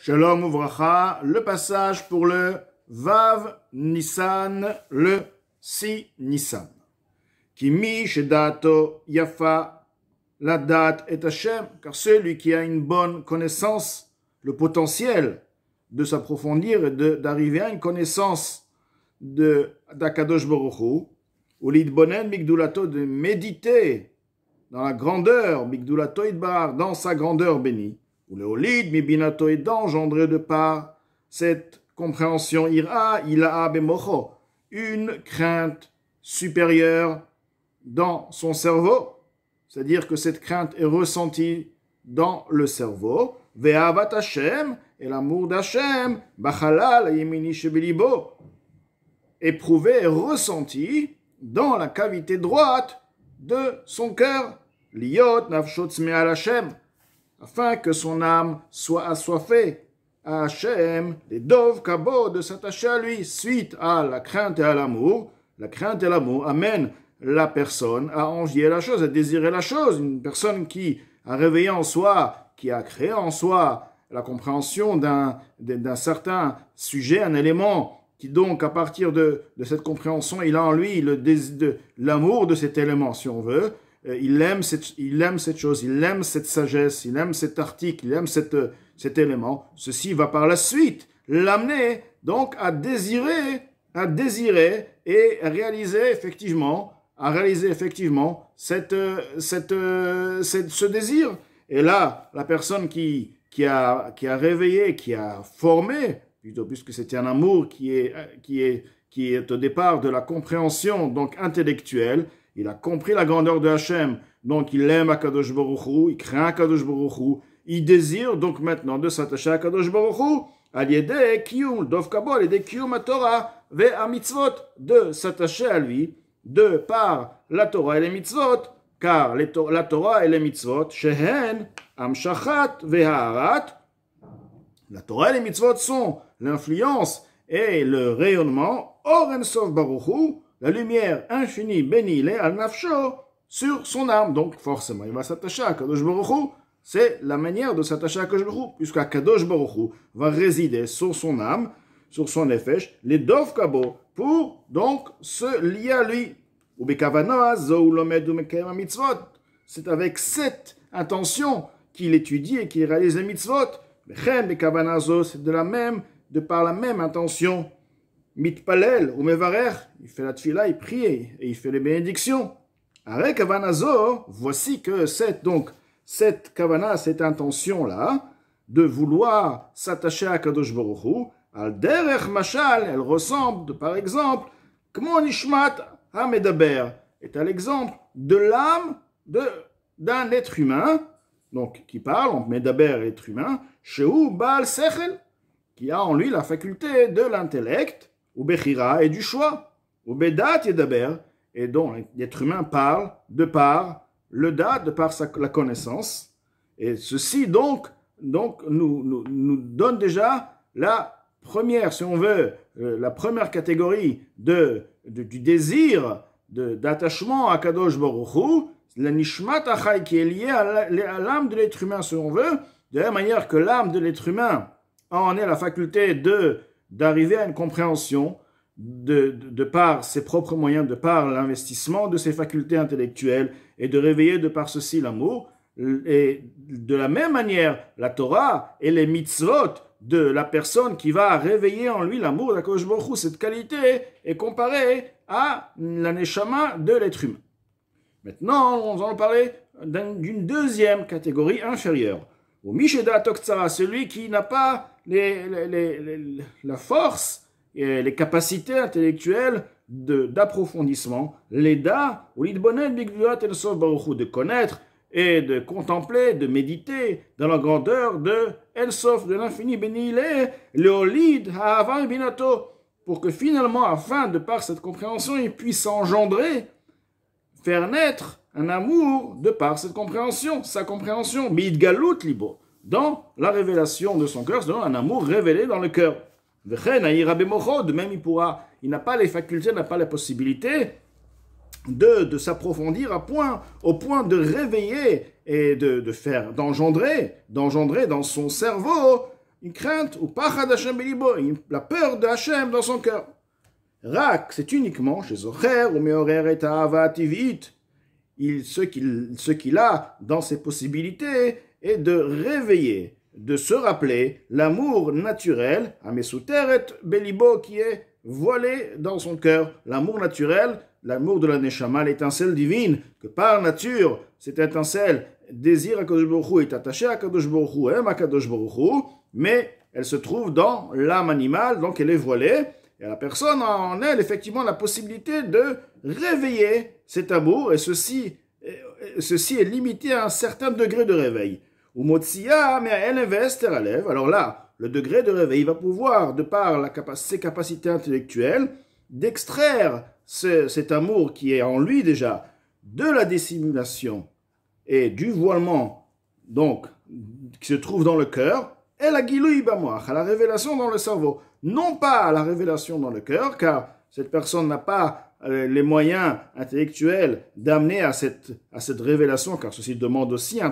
Shalom Uvracha, le passage pour le Vav Nissan, le 6 Nissan. Kimi Shedato Yafa, la date est Hashem, car celui qui a une bonne connaissance, le potentiel de s'approfondir et d'arriver à une connaissance d'Akadosh Baruch Hu, ou l'idbonen Migdulato, de méditer dans la grandeur, Migdulato Idbar, dans sa grandeur bénie, ou le Olid Mibinato, et d'engendrer de par cette compréhension Ira, Ila'a Bemocho, une crainte supérieure dans son cerveau, c'est-à-dire que cette crainte est ressentie dans le cerveau, Ve'avat Hashem, et l'amour d'Hashem, Bachalal Yemini Shebelibo, éprouvé et ressenti dans la cavité droite de son cœur, Liot Nafshot Sme'al Hashem, afin que son âme soit assoiffée à Hashem, les dov kabo, de s'attacher à lui, suite à la crainte et à l'amour. La crainte et l'amour amènent la personne à envier la chose, à désirer la chose. Une personne qui a réveillé en soi, qui a créé en soi la compréhension d'un certain sujet, un élément, qui donc, à partir de cette compréhension, il a en lui l'amour de cet élément, si on veut. Il aime cette chose, il aime cette sagesse, il aime cet article, il aime cet élément. Ceci va par la suite l'amener donc à désirer et à réaliser effectivement ce désir. Et là, la personne qui a réveillé, qui a formé, plutôt puisque c'était un amour qui est au départ de la compréhension donc intellectuelle. Il a compris la grandeur de Hachem, donc il aime Akadosh Baruch Hu, il craint Akadosh Baruch Hu, il désire donc maintenant de s'attacher à Akadosh Baruch Hu, al-yedei kiyum, dov kabo, al-yedei kiyum ha-Torah, ve-ha-mitzvot, de s'attacher à lui, de par la Torah et les mitzvot, car la Torah et les mitzvot, shehen, amshachat, ve-ha'arat, la Torah et les mitzvot sont l'influence et le rayonnement, or en sof Baruch Hu, la lumière infinie bénie les al-nafsho sur son âme. Donc forcément, il va s'attacher à Kadosh Baruch Hu. C'est la manière de s'attacher à Kadosh Baruch Hu, puisqu'à Kadosh Baruch Hu va résider sur son âme, sur son nefesh, les dov kabo, pour donc se lier à lui. C'est avec cette intention qu'il étudie et qu'il réalise les mitzvot. C'est de par la même intention. Mitpalel ou mevarer, il fait la tfila, il prie et il fait les bénédictions. Arek kavanazo, voici que cette kavana, cette intention-là, de vouloir s'attacher à Kadosh Baruch Hu, al derech mashal, elle ressemble, par exemple, kmo nishmat ha-medaber, est à l'exemple de l'âme d'un être humain, donc qui parle, donc medaber, être humain, shehu baal sechel, qui a en lui la faculté de l'intellect, ou bechira, et du choix, ou bedat yedaber, et dont l'être humain parle de par le dat, de par la connaissance. Et ceci donc nous donne déjà la première, si on veut, la première catégorie du désir d'attachement à Kadosh Baruch Hu, la nishmat achai, qui est liée à l'âme de l'être humain, si on veut, de la même manière que l'âme de l'être humain en est la faculté d'arriver à une compréhension de par ses propres moyens, de par l'investissement de ses facultés intellectuelles et de réveiller de par ceci l'amour. Et de la même manière, la Torah et les mitzvot de la personne qui va réveiller en lui l'amour d'Akadosh Baruch Hu, cette qualité est comparée à la neshama de l'être humain. Maintenant, on va parler d'une deuxième catégorie inférieure. Au Misheda Toktsara, celui qui n'a pas la force et les capacités intellectuelles d'approfondissement, l'Eda, ou l'Idbonen Bigduat El Sof Baruch Hu, de connaître et de contempler, de méditer dans la grandeur de El Sof, de l'infini béni il est, le Olid Ha'ava Binato, pour que finalement, afin de par cette compréhension, il puisse engendrer, faire naître un amour de par cette compréhension, sa compréhension, Bidgalut Libo, dans la révélation de son cœur, c'est un amour révélé dans le cœur. De même, il n'a pas les facultés, n'a pas la possibilité de s'approfondir au point de réveiller et d'engendrer dans son cerveau une crainte, ou pachad Hashem belibo, la peur de Hashem dans son cœur. Rak, c'est uniquement chez Zocher ou Meorer et Ahava Tivit. Ce qu'il a dans ses possibilités est de réveiller, de se rappeler l'amour naturel, Amesuteret Belibo, qui est voilé dans son cœur. L'amour naturel, l'amour de la Neshama, l'étincelle divine, que par nature, cette étincelle désire Akadosh Baruch Hu, est attachée à Akadosh Baruch Hu, aime Akadosh Baruch Hu, mais elle se trouve dans l'âme animale, donc elle est voilée. Et la personne a en elle effectivement la possibilité de réveiller cet amour, et ceci est limité à un certain degré de réveil. Alors là, le degré de réveil va pouvoir, de par ses capacités intellectuelles, d'extraire cet amour qui est en lui déjà, de la dissimulation et du voilement, donc, qui se trouve dans le cœur, et la Giloui Bamoach, à la révélation dans le cerveau. Non pas à la révélation dans le cœur, car cette personne n'a pas les moyens intellectuels d'amener à cette révélation, car ceci demande aussi un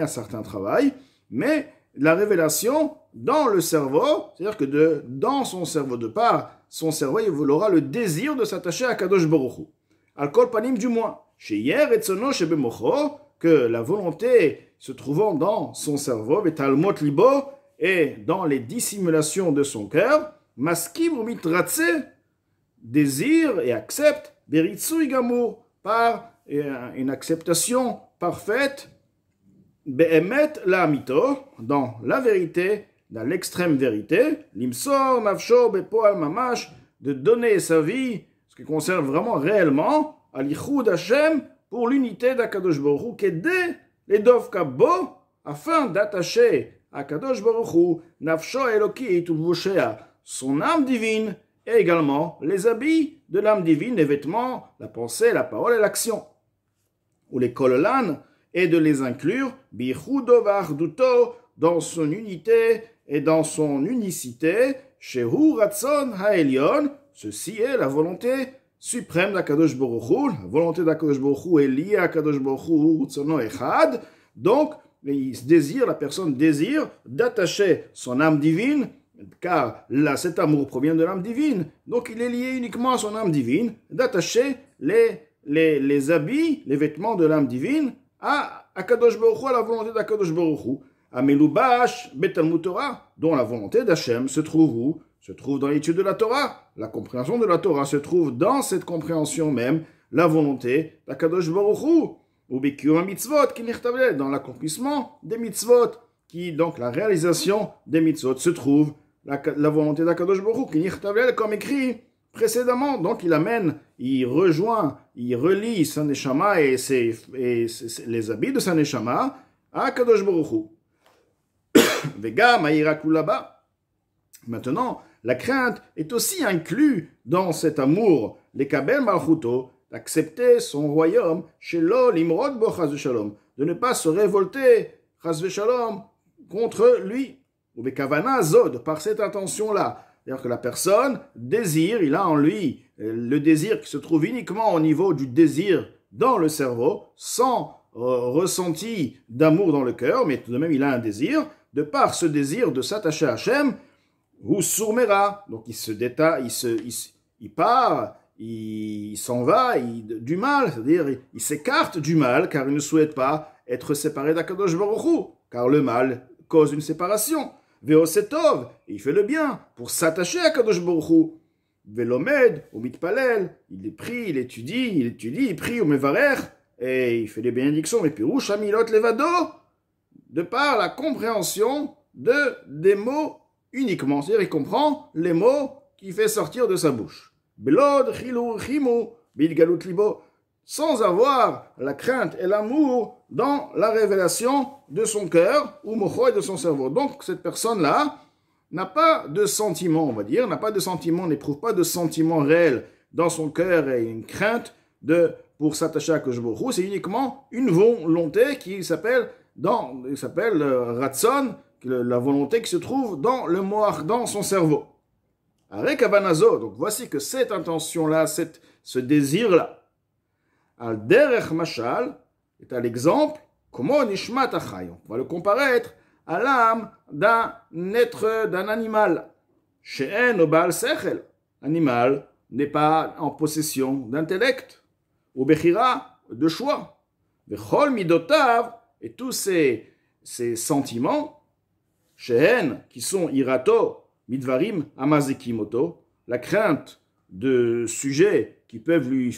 certain travail, mais la révélation dans le cerveau, c'est-à-dire que dans son cerveau, de par son cerveau, il aura le désir de s'attacher à Kadosh Baruch Hu. Al-Kol Panim du moins, chez Yer et Tsono, chez Bemocho, que la volonté se trouvant dans son cerveau, Betalmot Libo, et dans les dissimulations de son cœur, Maskim ou Mitratse, désire et accepte, Beritsui Gamour, par une acceptation parfaite, Behemet la Amito, dans la vérité, dans l'extrême vérité, Limsor, Nafsho, Bepoal Mamash, de donner sa vie, ce qui concerne vraiment réellement, à l'Ichud Hashem, pour l'unité d'Akadosh Baruch Hu, Kedé, les Dov Kabo, afin d'attacher à Kadosh Baruch Hu, Nafsho Eloki Tulvushea, son âme divine, et également les habits de l'âme divine, les vêtements, la pensée, la parole et l'action. Ou les kololan, et de les inclure, Bichudo Varduto, dans son unité et dans son unicité, Shehu Ratson Haelion, ceci est la volonté suprême d'Akadosh Baruch Hu, la volonté d'Akadosh Baruch Hu est liée à Akadosh Baruch Hu, Rutsono Echad, donc la personne désire d'attacher son âme divine, car là, cet amour provient de l'âme divine, donc il est lié uniquement à son âme divine, d'attacher les habits, les vêtements de l'âme divine à Akadosh Baruch Hu, à la volonté d'Akadosh Baruch Hu, à Melubash Betalmud Torah, dont la volonté d'Hachem se trouve où? Se trouve dans l'étude de la Torah. La compréhension de la Torah se trouve dans cette compréhension même, la volonté d'Akadosh Baruch Hu, ou Bikiyum mitzvot, qui nirtavle, dans l'accomplissement des mitzvot, qui donc la réalisation des mitzvot se trouve la volonté d'Akadosh Baruch Hu, qui nirtavle, comme écrit précédemment. Donc il rejoint, il relie sa neshama et les habits de sa neshama à Akadosh Baruch Hu. Vega Maïrakou là-bas. Maintenant, la crainte est aussi inclue dans cet amour, les kabel malchuto, d'accepter son royaume, shelo limrod bo chas v'shalom, de ne pas se révolter, chas v'shalom, contre lui, ou bekavana zod, par cette intention-là. C'est-à-dire que la personne désire, il a en lui le désir qui se trouve uniquement au niveau du désir dans le cerveau, sans ressenti d'amour dans le cœur, mais tout de même il a un désir, de par ce désir de s'attacher à Hachem, ou sourmera, donc il se détache, il part, il s'en va du mal, c'est-à-dire il s'écarte du mal, car il ne souhaite pas être séparé d'Akadosh Baruch Hu, car le mal cause une séparation. Veosetov, il fait le bien pour s'attacher à Akadosh Baruch Hu. Velomed, ou mitpalel, il prie, il étudie, il prie, ou mevarer, et il fait des bénédictions, mais pirouche amilot levado, de par la compréhension des mots uniquement, c'est-à-dire il comprend les mots qu'il fait sortir de sa bouche. Belod, chilou, chimou, bilgalut libo, sans avoir la crainte et l'amour dans la révélation de son cœur, ou mocho et de son cerveau. Donc cette personne-là n'a pas de sentiment, on va dire, n'éprouve pas de sentiment réel dans son cœur et une crainte pour s'attacher à Akadosh Baruch Hu. C'est uniquement une volonté qui s'appelle Ratson, la volonté qui se trouve dans le moach, dans son cerveau. Avec Avanazo, donc voici que cette intention-là, ce désir-là, al derech mashal, est à l'exemple, comment nishmat achai. On va le comparer à l'âme d'un être, d'un animal. She'en o ba'al sechel. L'animal n'est pas en possession d'intellect, ou bechira, de choix. Vechol midotav, et tous ces sentiments, she'en, qui sont irato, midvarim amazekimoto, la crainte de sujets qui peuvent lui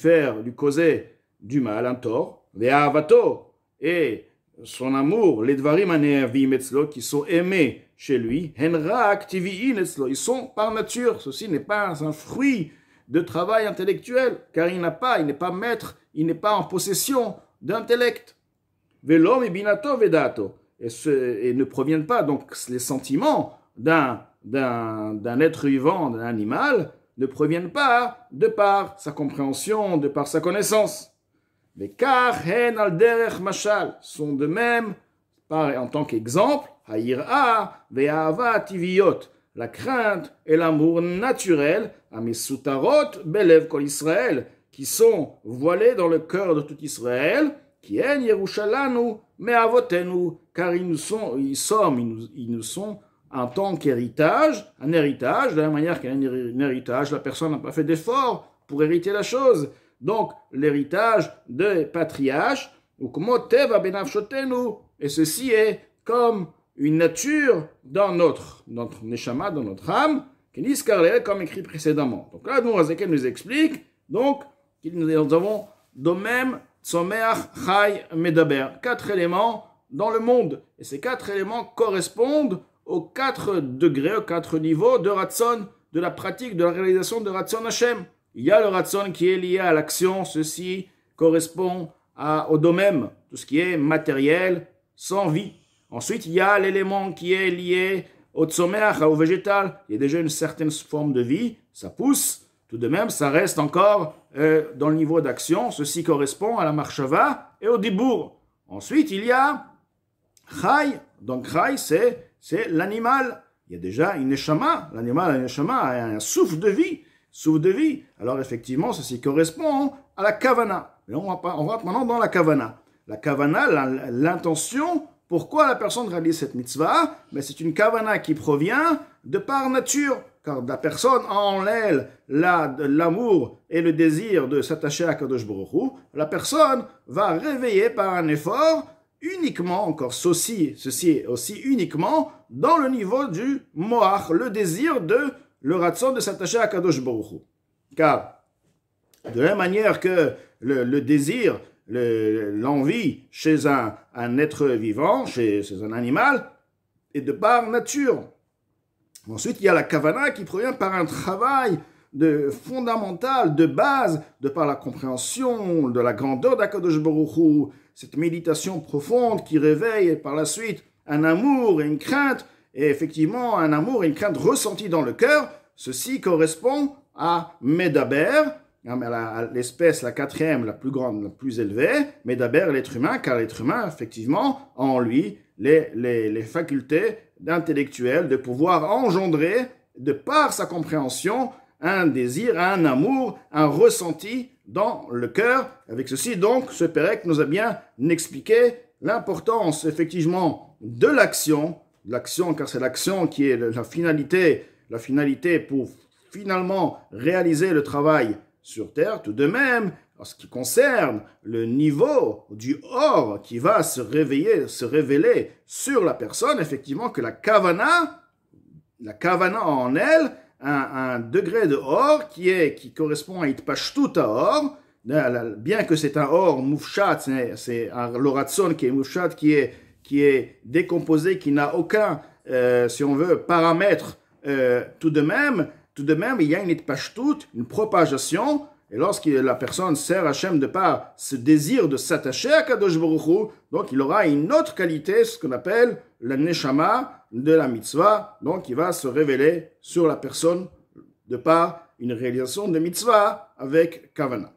causer du mal, un tort, ve'avato, et son amour, les dvarim aneavim etzlo, qui sont aimés chez lui, henra activiin etzlo, ils sont par nature. Ceci n'est pas un fruit de travail intellectuel, car il n'est pas maître, il n'est pas en possession d'intellect. Velom et binato vedato, et ne proviennent pas, donc les sentiments d'un être vivant, d'un animal, ne proviennent pas de par sa compréhension, de par sa connaissance. Les kar hen al derech mashal sont de même, en tant qu'exemple, haïra ve'ahava tiviyot, la crainte et l'amour naturel, amisoutarot belev kol Israël, qui sont voilés dans le cœur de tout Israël, qui en Yerushalanu me'avotenu, car ils nous sont en tant qu'héritage, un héritage, de la même manière qu'un héritage, la personne n'a pas fait d'effort pour hériter la chose. Donc, l'héritage des patriarches, ou comme Teva benavshotenu, et ceci est comme une nature dans notre neshama, dans notre âme, comme écrit précédemment. Donc là, nous, Azaken nous explique, donc, que nous avons de même Tzomeach, Chai, Medaber, 4 éléments dans le monde. Et ces 4 éléments correspondent aux 4 degrés, aux 4 niveaux de Ratzon, de la pratique, de la réalisation de Ratzon Hashem. Il y a le Ratzon qui est lié à l'action, ceci correspond au domaine, tout ce qui est matériel, sans vie. Ensuite, il y a l'élément qui est lié au Tzomeach, au végétal. Il y a déjà une certaine forme de vie, ça pousse. Tout de même, ça reste encore dans le niveau d'action. Ceci correspond à la marshava et au dibour. Ensuite, il y a Chai. Donc, Chai, c'est l'animal. Il y a déjà une neshama. L'animal, la neshama, a un souffle de vie. Alors, effectivement, ceci correspond à la kavana. Mais on rentre maintenant dans la kavana. La kavana, l'intention, pourquoi la personne réalise cette mitzvah? Mais c'est une kavana qui provient de par nature. Car la personne a en elle l'amour et le désir de s'attacher à Kadosh Baruch Hu. La personne va réveiller par un effort uniquement, encore ceci est aussi uniquement dans le niveau du moach, le désir le ratzon de s'attacher à Kadosh Baruch Hu. Car de la même manière que le désir, l'envie chez un être vivant, chez un animal, est de par nature. Ensuite, il y a la kavana qui provient par un travail fondamental, de base, de par la compréhension de la grandeur d'Akadosh Baruch Hu, cette méditation profonde qui réveille par la suite un amour et une crainte, et effectivement un amour et une crainte ressentis dans le cœur. Ceci correspond à Medaber, à l'espèce, la 4e, la plus grande, la plus élevée, Medaber, l'être humain, car l'être humain, effectivement, a en lui les facultés intellectuelles de pouvoir engendrer, de par sa compréhension, un désir, un amour, un ressenti dans le cœur. Avec ceci, donc, ce Pérec nous a bien expliqué l'importance, effectivement, de l'action, car c'est l'action qui est la finalité pour finalement réaliser le travail sur terre. Tout de même, en ce qui concerne le niveau du or qui va se révéler sur la personne, effectivement que la kavana en elle, un degré de or qui correspond à itpashtut or, bien que c'est un or moufchat, c'est un loratson qui est moufchat, qui est décomposé, qui n'a aucun, si on veut, paramètre, tout de même, il y a une itpashtut, une propagation. Et lorsque la personne sert Hachem de par ce désir de s'attacher à Kadosh Baruch Hu, donc il aura une autre qualité, ce qu'on appelle la neshama de la mitzvah, donc il va se révéler sur la personne de par une réalisation de mitzvah avec kavana.